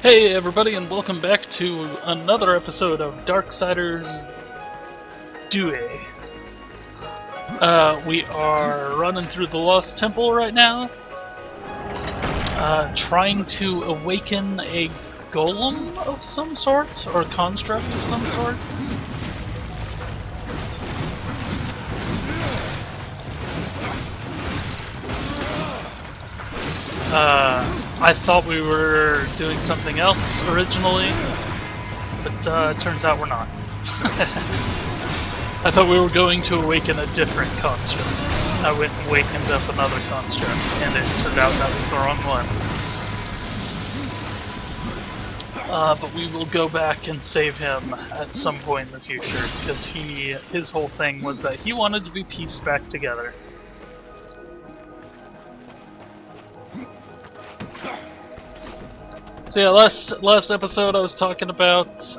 Hey everybody, and welcome back to another episode of Darksiders II. We are running through the Lost Temple right now, trying to awaken a golem of some sort, or construct of some sort. I thought we were doing something else originally, but turns out we're not. I thought we were going to awaken a different construct. I went and awakened up another construct, and it turned out that was the wrong one. But we will go back and save him at some point in the future, because his whole thing was that he wanted to be pieced back together. So yeah, last episode I was talking about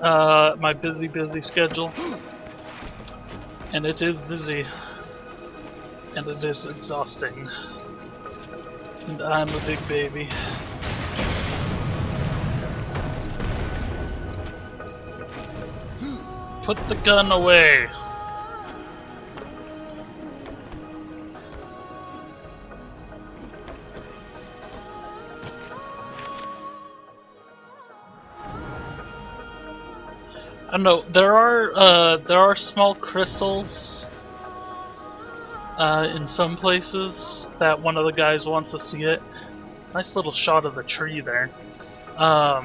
my busy schedule, and it is busy, and it is exhausting, and I'm a big baby. Put the gun away! I don't know, there are small crystals in some places that one of the guys wants us to get. Nice little shot of the tree there. I've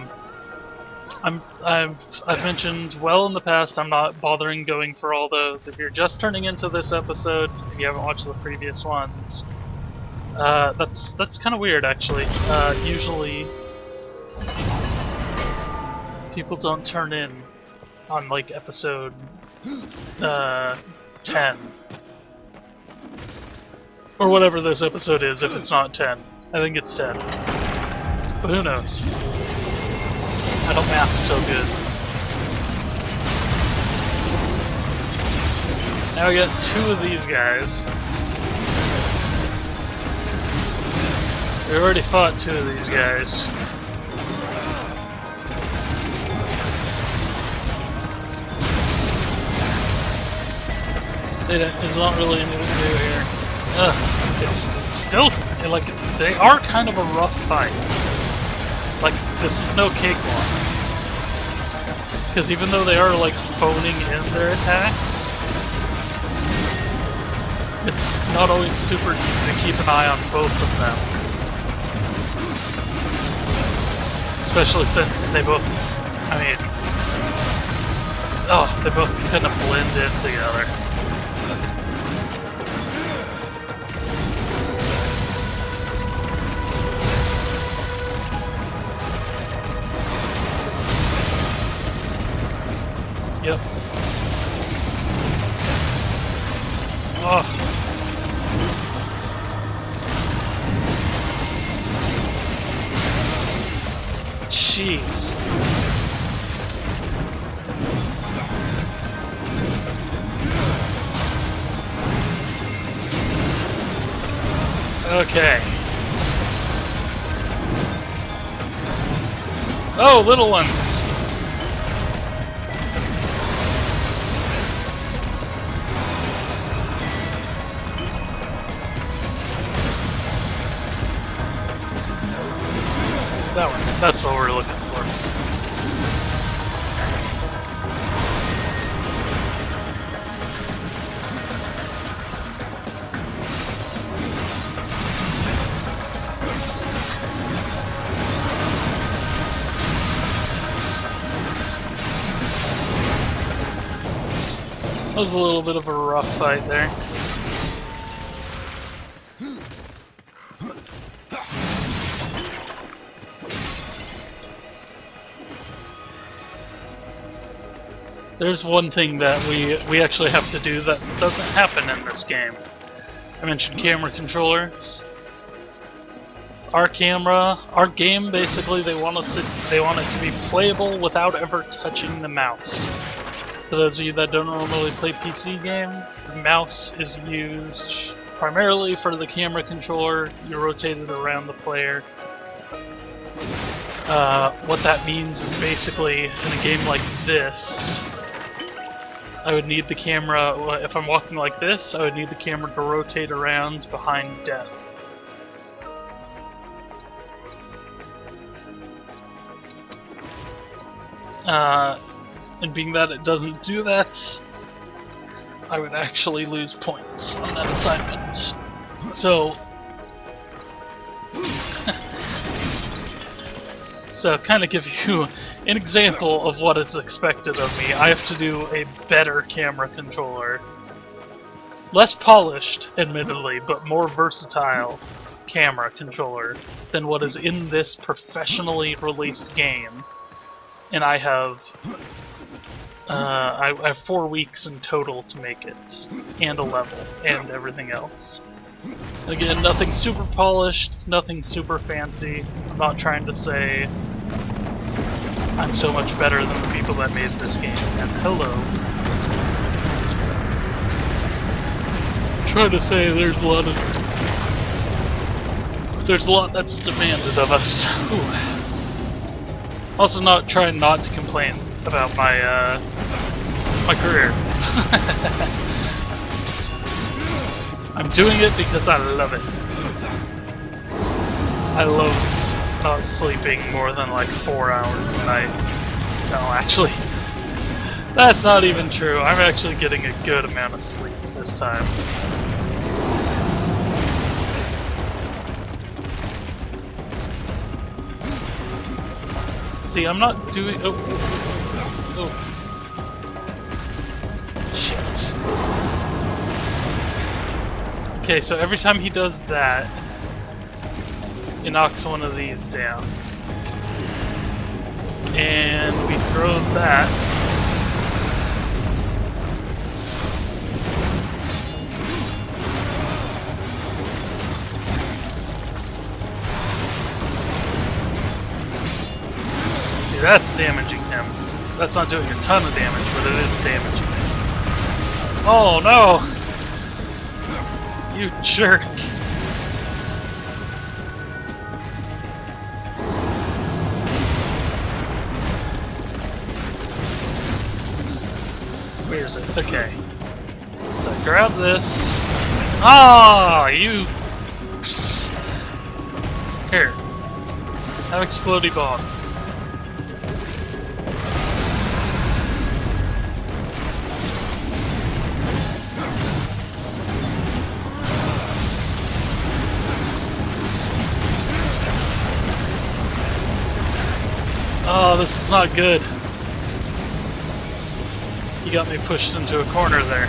mentioned well in the past I'm not bothering going for all those. If you're just turning into this episode, if you haven't watched the previous ones, that's kind of weird actually. Usually people don't turn in on like episode 10 or whatever this episode is. If it's not 10, I think it's 10, but who knows. I don't math so good. Now we got two of these guys. We already fought two of these guys. There's not really anything to do here. It's still, like, they are kind of a rough fight. Like, this is no cakewalk. Because even though they are, like, phoning in their attacks, it's not always super easy to keep an eye on both of them. Especially since they both, they both kind of blend in together. Yep. Oh. Jeez. Okay. Oh, little ones. That one. That's what we're looking for. That was a little bit of a rough fight there. There's one thing that we actually have to do that doesn't happen in this game. I mentioned camera controllers. Our game, basically, they want it to be playable without ever touching the mouse. For those of you that don't normally play PC games, the mouse is used primarily for the camera controller. You rotate it around the player. What that means is basically, in a game like this, I would need the camera, if I'm walking like this, I would need the camera to rotate around behind death. And being that it doesn't do that, I would actually lose points on that assignment. So, kind of give you an example of what is expected of me. I have to do a better camera controller. Less polished, admittedly, but more versatile camera controller than what is in this professionally released game. And I have 4 weeks in total to make it, and a level, and everything else. And again, nothing super polished, nothing super fancy. I'm not trying to say I'm so much better than the people that made this game. And hello. I'm trying to say there's a lot that's demanded of us. Ooh. Also, not trying not to complain about my my career. I'm doing it because I love it. I love not sleeping more than like 4 hours a night. No, actually, that's not even true. I'm actually getting a good amount of sleep this time. See, I'm not doing... Oh. Shit. Okay, so every time he does that, he knocks one of these down. And we throw that. That's damaging him. That's not doing a ton of damage, but it is damaging him. Oh no! You jerk! Where is it? Okay. So I grab this. Ah, you! Here. Have explodey bomb. Oh, this is not good. You got me pushed into a corner there.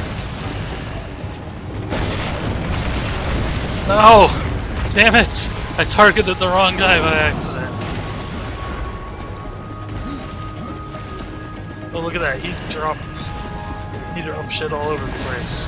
No! Damn it! I targeted the wrong guy by accident. Oh, look at that. He dropped shit all over the place.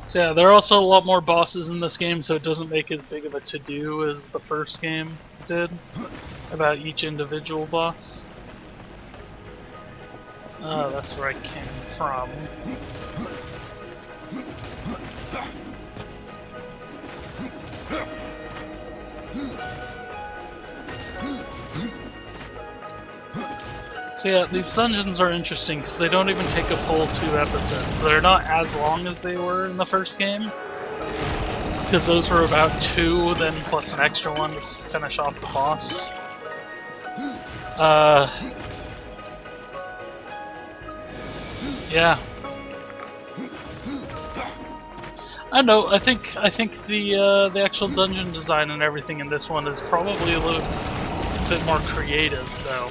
So yeah, there are also a lot more bosses in this game, so it doesn't make as big of a to-do as the first game did about each individual boss. That's where I came from. So yeah, these dungeons are interesting because they don't even take a full 2 episodes. They're not as long as they were in the first game, because those were about 2, then plus an extra one to finish off the boss. Yeah. I don't know. I think the actual dungeon design and everything in this one is probably a little bit more creative, though.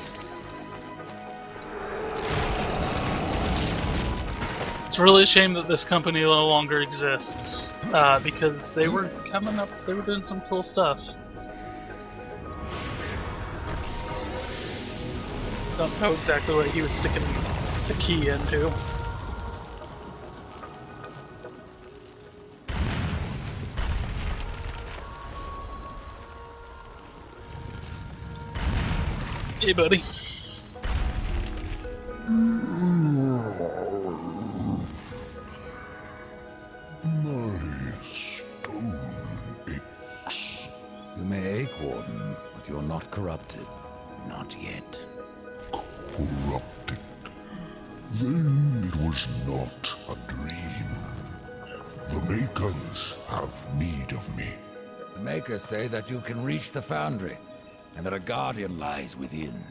It's really a shame that this company no longer exists, because they were coming up, they were doing some cool stuff. Don't know exactly what he was sticking the key into. Hey, buddy. My stone aches. You may ache, Warden, but you're not corrupted. Not yet. Corrupted. Then it was not a dream. The Makers have need of me. The Makers say that you can reach the foundry, and that a guardian lies within.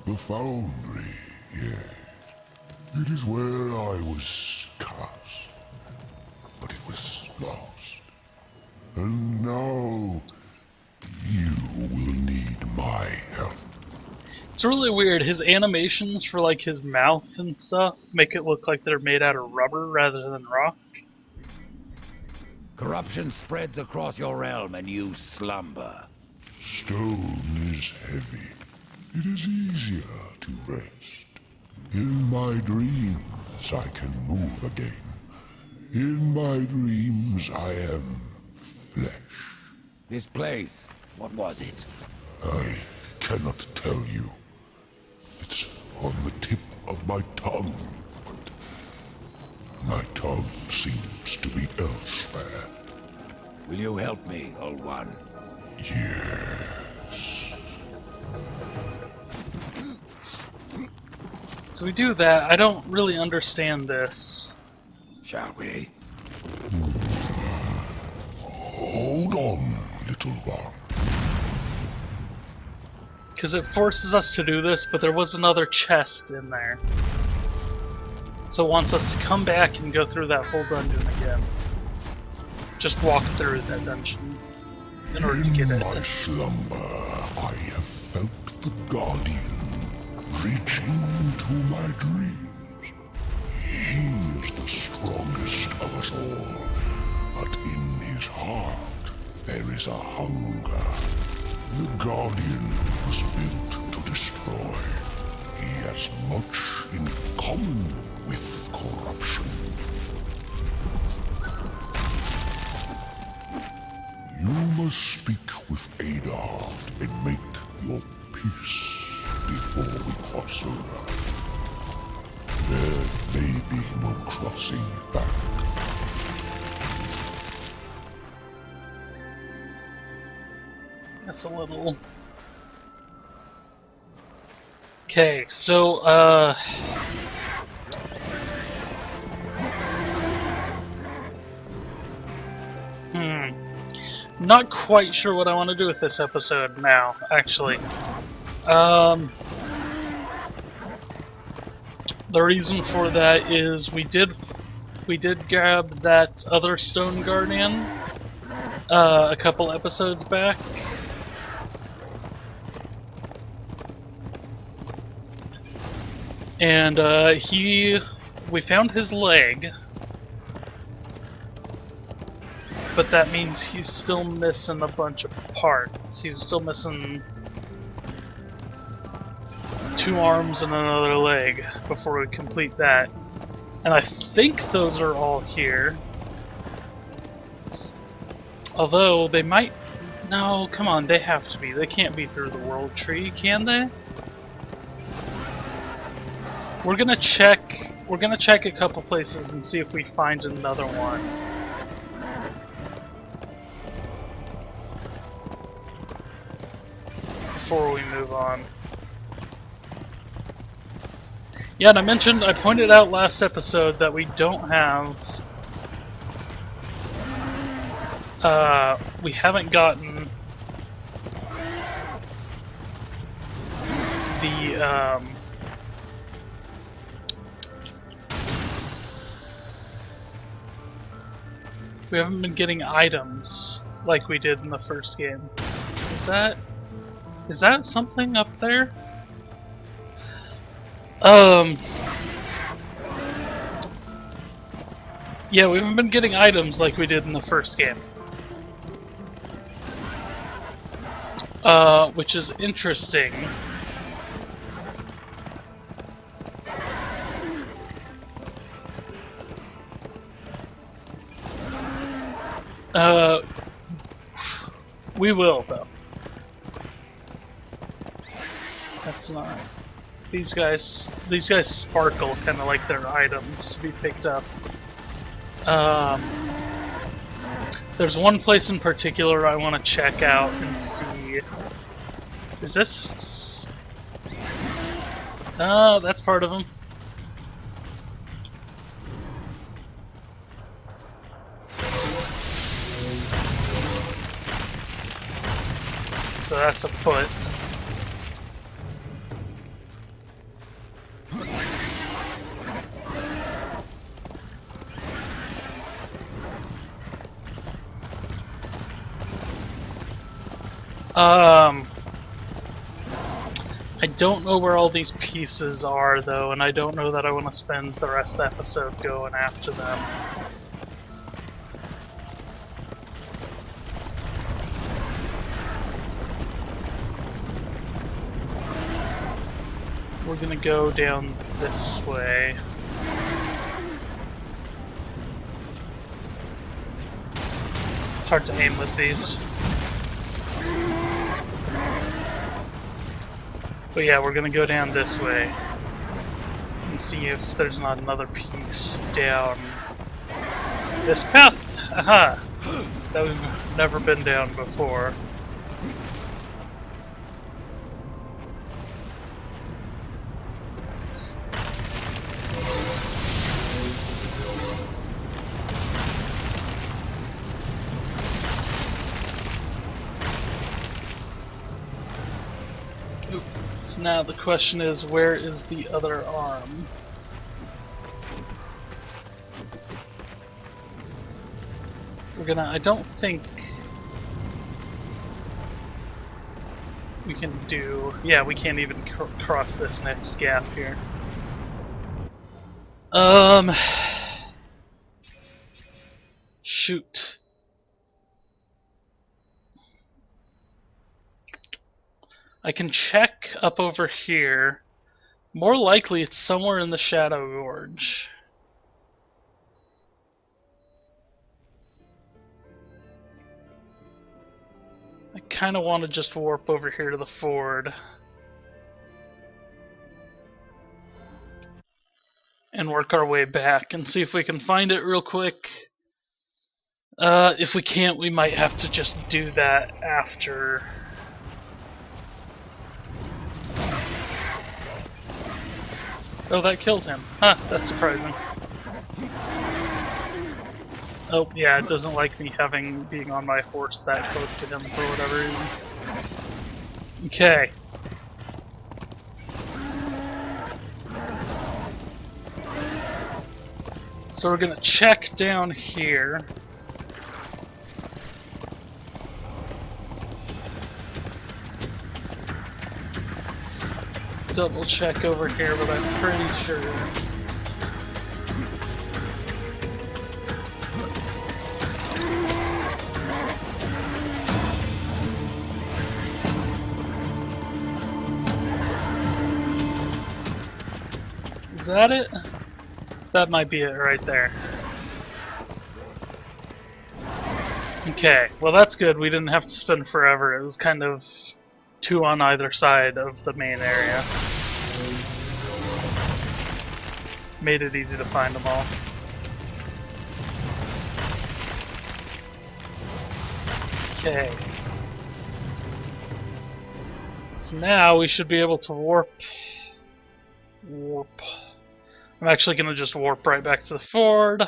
The foundry, yes. It is where I was cast. But it was lost. And now, you will need my help. It's really weird. His animations for like his mouth and stuff make it look like they're made out of rubber rather than rock. Corruption spreads across your realm and you slumber. Stone is heavy. It is easier to rest. In my dreams, I can move again. In my dreams, I am flesh. This place, what was it? I cannot tell you. It's on the tip of my tongue, but my tongue seems to be elsewhere. Will you help me, old one? Yes. So we do that. I don't really understand this. Shall we? Hold on, little one. Because it forces us to do this, but there was another chest in there. So it wants us to come back and go through that whole dungeon again. Just walk through that dungeon in order to get it. In my slumber, I have felt the Guardian reaching to my dreams. He is the strongest of us all, but in his heart there is a hunger. The Guardian was built to destroy. He has much in common with corruption. You must speak with Adar and make your peace before we cross over. There may be no crossing back. That's a little... Okay, so, not quite sure what I want to do with this episode now, actually. The reason for that is we did grab that other Stone Guardian a couple episodes back. And we found his leg, but that means he's still missing a bunch of parts. He's still missing 2 arms and another leg before we complete that. And I think those are all here. Although they might... No, come on, they have to be. They can't be through the world tree, can they? We're gonna check a couple places and see if we find another one. Before we move on. Yeah, and I pointed out last episode that we don't have... we haven't gotten... the, we haven't been getting items like we did in the first game. Is that something up there? Yeah, we haven't been getting items like we did in the first game. Which is interesting. We will, though. That's not... These guys sparkle, kind of like their items to be picked up. There's one place in particular I want to check out and see. Is this? Oh, that's part of them. So that's a foot. I don't know where all these pieces are, though, and I don't know that I want to spend the rest of the episode going after them. We're gonna go down this way. It's hard to aim with these. But yeah, we're gonna go down this way and see if there's not another piece down this path. Aha! That we've never been down before. So now the question is, where is the other arm? I don't think we can do, yeah, we can't even cross this next gap here. Shoot. I can check up over here. More likely it's somewhere in the Shadow Gorge. I kind of want to just warp over here to the ford and work our way back and see if we can find it real quick. If we can't, we might have to just do that after. Oh, that killed him. Huh, that's surprising. Oh, yeah, it doesn't like me being on my horse that close to him for whatever reason. Okay. So we're gonna check down here. Double check over here, but I'm pretty sure. Is that it? That might be it right there. Okay, well that's good. We didn't have to spend forever. It was kind of two on either side of the main area. Made it easy to find them all. Okay. So now we should be able to warp. I'm actually going to just warp right back to the ford.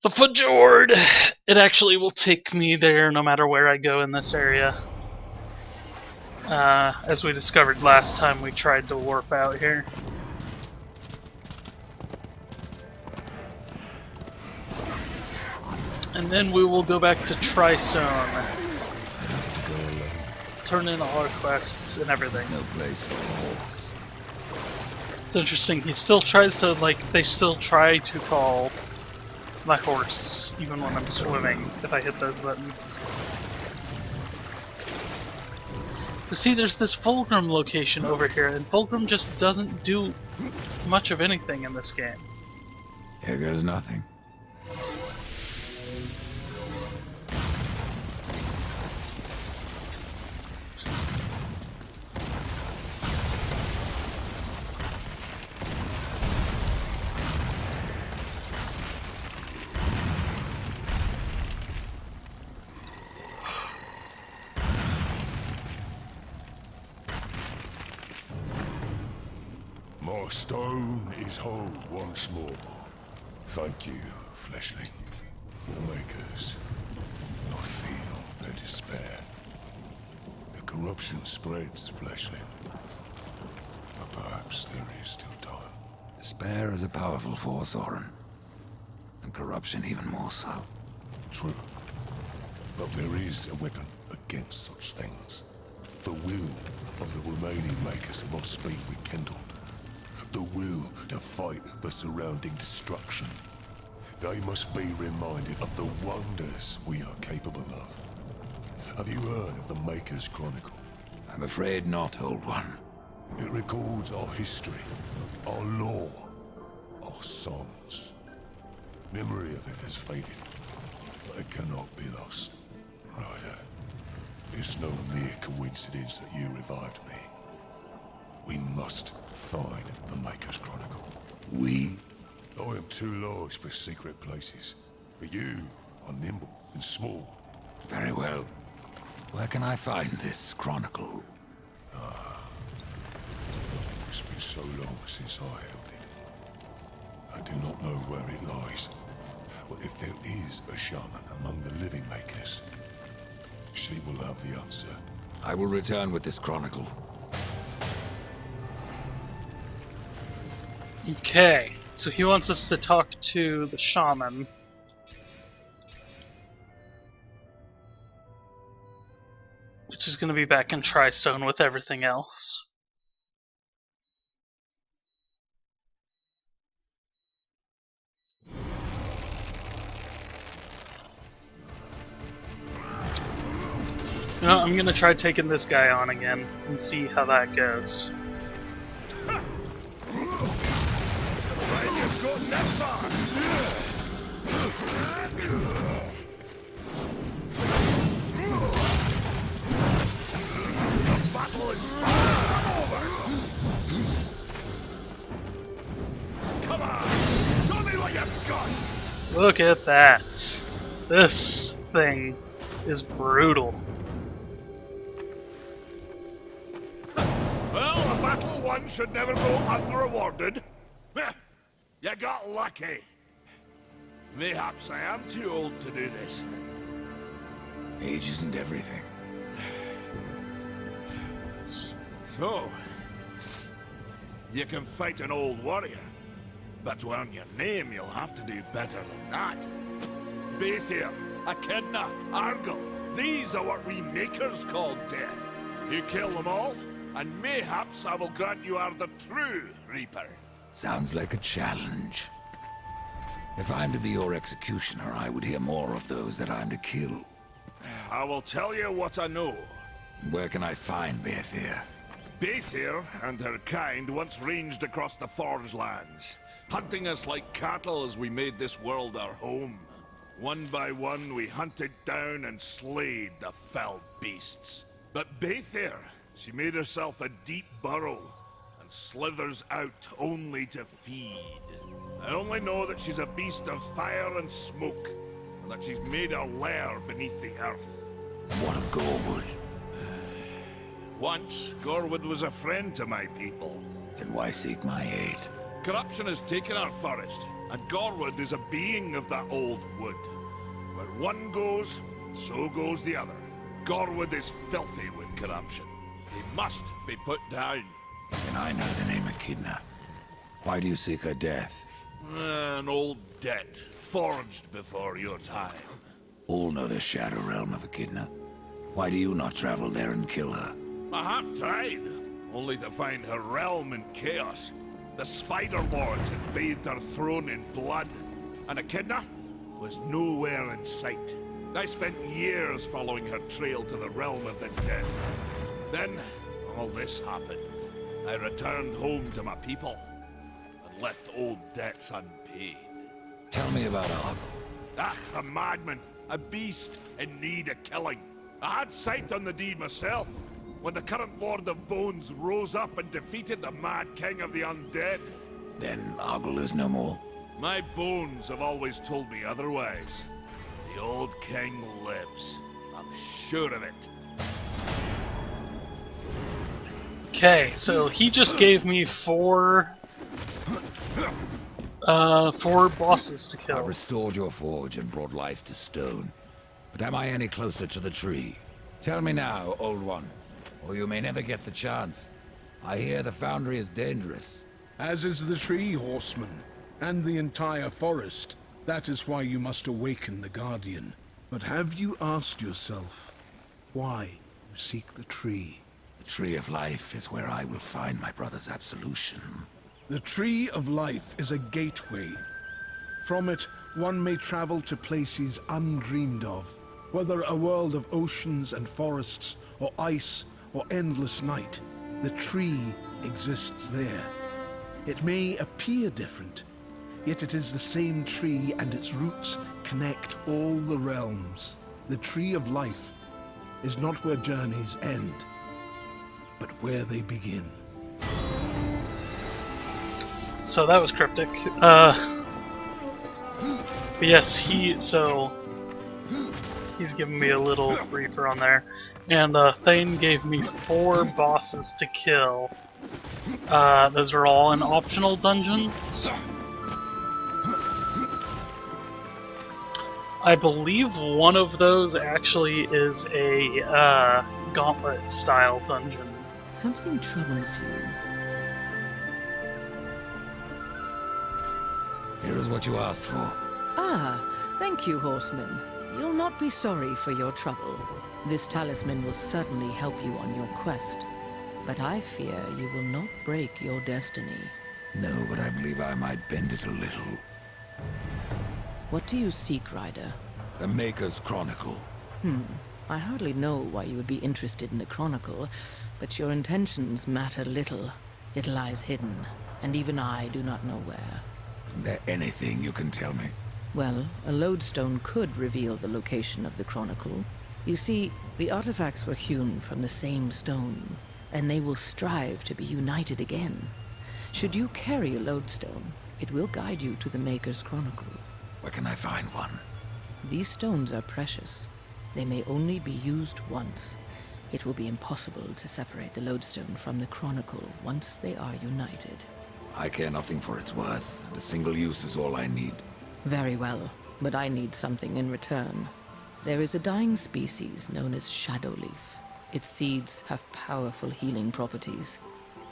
The fjord! It actually will take me there no matter where I go in this area. As we discovered last time we tried to warp out here. And then we will go back to Tristone. Turn in all our quests and everything. No place for a horse. It's interesting, he still tries to, like, they still try to call my horse, even when I'm swimming, if I hit those buttons. But see, there's this Fulgrim location over here, and Fulgrim just doesn't do much of anything in this game. Here goes nothing. My stone is whole once more. Thank you, fleshling. Warmakers. I feel their despair. The corruption spreads, fleshling. But perhaps there is still time. Despair is a powerful force, Oran. And corruption even more so. True. But there is a weapon against such things. The will of the remaining makers must be rekindled. The will to fight the surrounding destruction. They must be reminded of the wonders we are capable of. Have you heard of the Maker's Chronicle? I'm afraid not, Old One. It records our history, our lore, our songs. Memory of it has faded, but it cannot be lost. Ryder, it's no mere coincidence that you revived me. We must find the Maker's Chronicle. We? I am too large for secret places, but you are nimble and small. Very well. Where can I find this chronicle? It's been so long since I held it. I do not know where it lies, but if there is a shaman among the living makers, she will have the answer. I will return with this chronicle. Okay, so he wants us to talk to the shaman. Which is going to be back in Tristone with everything else. You know, I'm going to try taking this guy on again and see how that goes. Look at that. This thing is brutal. Well, a battle won should never go unrewarded. You got lucky. Mayhaps I am too old to do this. Age isn't everything. So, you can fight an old warrior, but to earn your name, you'll have to do better than that. Baethir, Echidna, Argyll, these are what we makers call death. You kill them all, and mayhaps I will grant you are the true Reaper. Sounds like a challenge. If I'm to be your executioner, I would hear more of those that I'm to kill. I will tell you what I know. Where can I find Baethir? Baethir and her kind once ranged across the Forge lands, hunting us like cattle as we made this world our home. One by one, we hunted down and slayed the fell beasts. But Baethir, she made herself a deep burrow, and slithers out only to feed. I only know that she's a beast of fire and smoke, and that she's made her lair beneath the earth. What of Gorwood? Once, Gorwood was a friend to my people. Then why seek my aid? Corruption has taken our forest, and Gorwood is a being of that old wood. Where one goes, so goes the other. Gorwood is filthy with corruption. He must be put down. And I know the name Echidna. Why do you seek her death? An old debt, forged before your time. All know the Shadow Realm of Echidna. Why do you not travel there and kill her? I have tried, only to find her realm in chaos. The Spider Lords had bathed her throne in blood. And Echidna? was nowhere in sight. I spent years following her trail to the realm of the dead. Then, all this happened. I returned home to my people and left old debts unpaid. Tell me about Argo. Ah, a madman, a beast in need of killing. I had sight on the deed myself, when the current Lord of Bones rose up and defeated the Mad King of the Undead. Then Argo is no more. My bones have always told me otherwise. The old king lives. I'm sure of it. Okay, so he just gave me four bosses to I kill. restored your forge and brought life to stone. But am I any closer to the tree? Tell me now, old one, or you may never get the chance. I hear the foundry is dangerous. As is the tree, horseman, and the entire forest. That is why you must awaken the Guardian. But have you asked yourself why you seek the tree? The Tree of Life is where I will find my brother's absolution. The Tree of Life is a gateway. From it, one may travel to places undreamed of, whether a world of oceans and forests, or ice, or endless night. The tree exists there. It may appear different, yet it is the same tree, and its roots connect all the realms. The Tree of Life is not where journeys end, but where they begin. So that was cryptic. But yes, he's giving me a little briefer on there. And Thane gave me 4 bosses to kill. Those are all in optional dungeons. I believe one of those actually is a gauntlet style dungeon. Something troubles you. Here is what you asked for. Ah, thank you, horseman. You'll not be sorry for your trouble. This talisman will certainly help you on your quest. But I fear you will not break your destiny. No, but I believe I might bend it a little. What do you seek, Rider? The Maker's Chronicle. I hardly know why you would be interested in the Chronicle, but your intentions matter little. It lies hidden, and even I do not know where. Isn't there anything you can tell me? Well, a lodestone could reveal the location of the Chronicle. You see, the artifacts were hewn from the same stone, and they will strive to be united again. Should you carry a lodestone, it will guide you to the Maker's Chronicle. Where can I find one? These stones are precious. They may only be used once. It will be impossible to separate the lodestone from the Chronicle once they are united. I care nothing for its worth, and a single use is all I need. Very well, but I need something in return. There is a dying species known as Shadowleaf. Its seeds have powerful healing properties.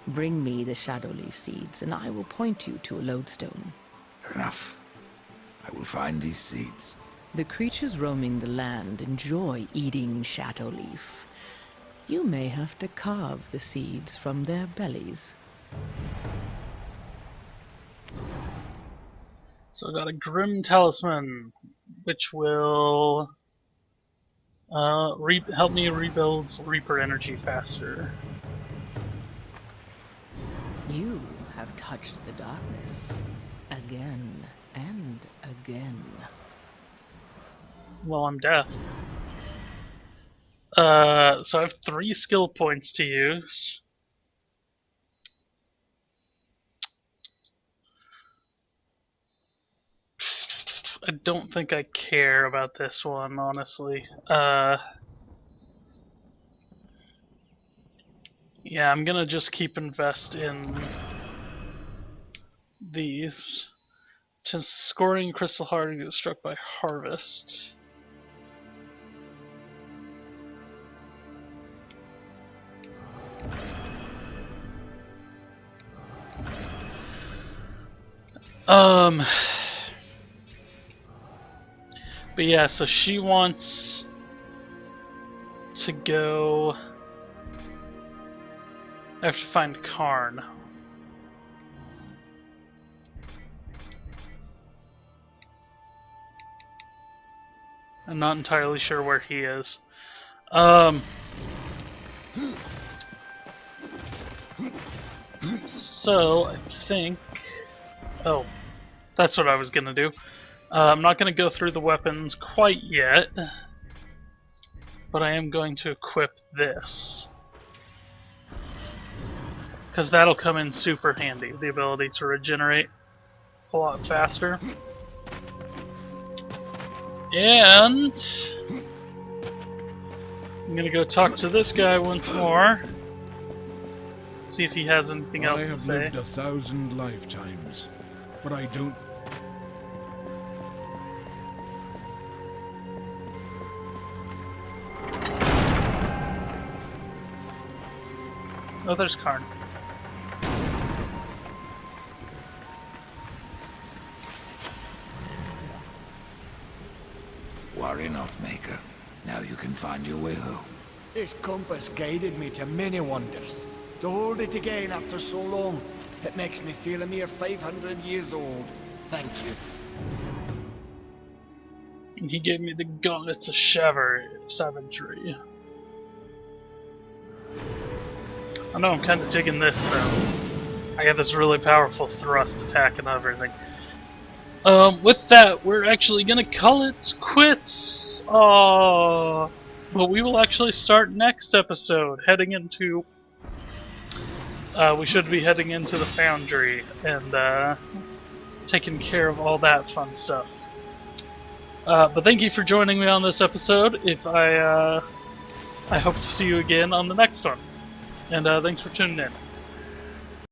Bring me the Shadowleaf seeds, and I will point you to a lodestone. Fair enough. I will find these seeds. The creatures roaming the land enjoy eating Shadowleaf. You may have to carve the seeds from their bellies. So I got a Grim Talisman, which will help me rebuild Reaper energy faster. You have touched the darkness again and again. Well, I'm deaf. So I have 3 skill points to use. I don't think I care about this one, honestly. Yeah, I'm gonna just keep invest in these. Since scoring Crystal Heart and get struck by Harvest. But yeah, so she wants to go. I have to find Karn. I'm not entirely sure where he is. So, I think... Oh, that's what I was gonna do. I'm not gonna go through the weapons quite yet, but I am going to equip this. Because that'll come in super handy, the ability to regenerate a lot faster. And I'm gonna go talk to this guy once more. See if he has anything else to say. I have lived 1,000 lifetimes, but I don't... Oh, there's Karn. Worry not, Maker. Now you can find your way home. This compass guided me to many wonders. To hold it again after so long, it makes me feel a mere 500 years old. Thank you. And he gave me the gauntlets of savagery. I know I'm kind of digging this though. I got this really powerful thrust attack and everything. With that, we're actually gonna call it quits. But we will actually start next episode, heading into. We should be heading into the foundry and taking care of all that fun stuff. But thank you for joining me on this episode. I hope to see you again on the next one. And thanks for tuning in.